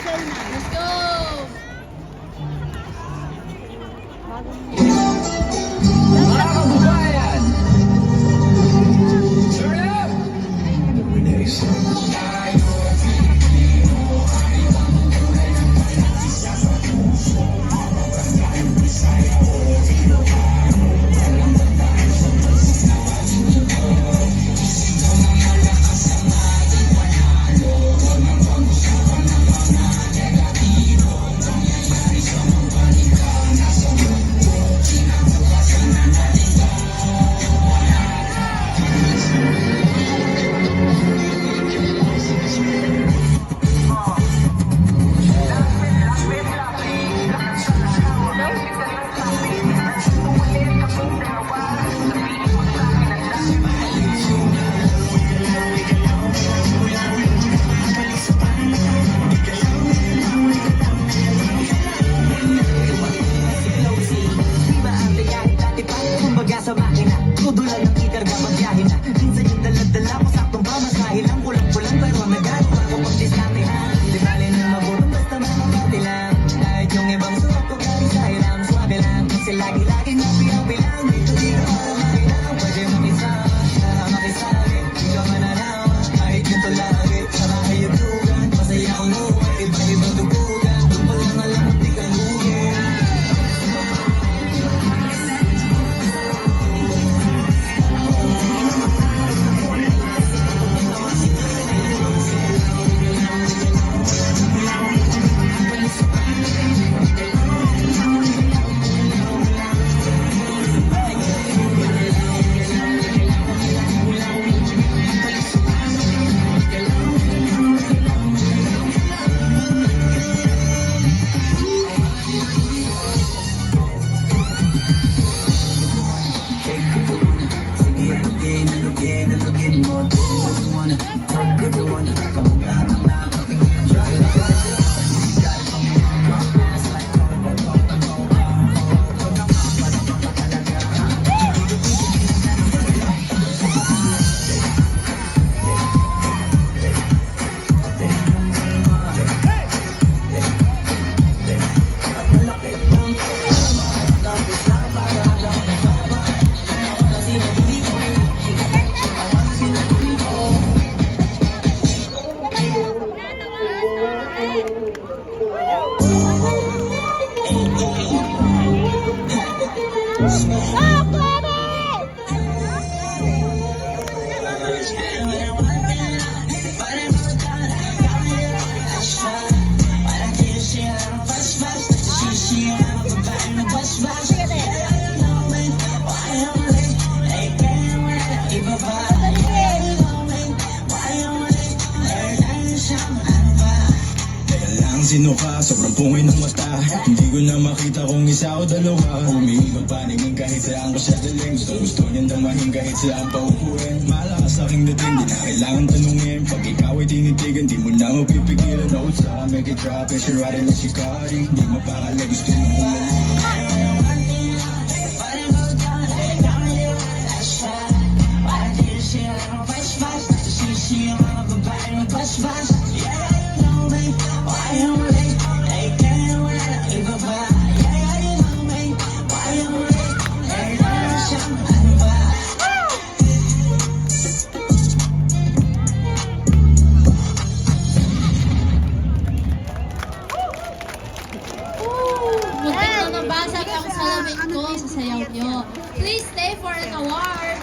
Let's go! Mga kababayan! Turn up! Sa makina, tudulan ng ikarga magyahin na. Minsan yung daladala ko saktong pamasahe lang. Kulang-kulang pero nagagawa ko pag-diskate ha. Di bali ng mabuto basta mamamati lang. Kahit yung ibang suot ko galing sa hiram, swabe lang. Kasi lagi-lagi nga pilang-pilang. Dito-dito para makilang. Pwede makisama, para makisabi. Di ka mananawa, kahit ganito lagi. Sa bahay yung dugan, masaya kong luwan. Iba-ibang dugugan, tumpal lang alam mo di ka lugi. Sino ka? Sobrang pungay ng mata. Hindi ko na makita kung isa o dalawa. Umiikot paningin kahit saan ko siya daling. Gusto niyang damahin kahit saan pa upuin. Malakas aking dating, di na kailangan tanungin. Pag ikaw ay tinitigan, di mo na mapipigilan. Notes sa make it drop, and she riding like Shikari. Di mapakala, gusto mo bumalik. Muntik na nabasag ang salamin ko sa sayaw nyo. Please stay for an award.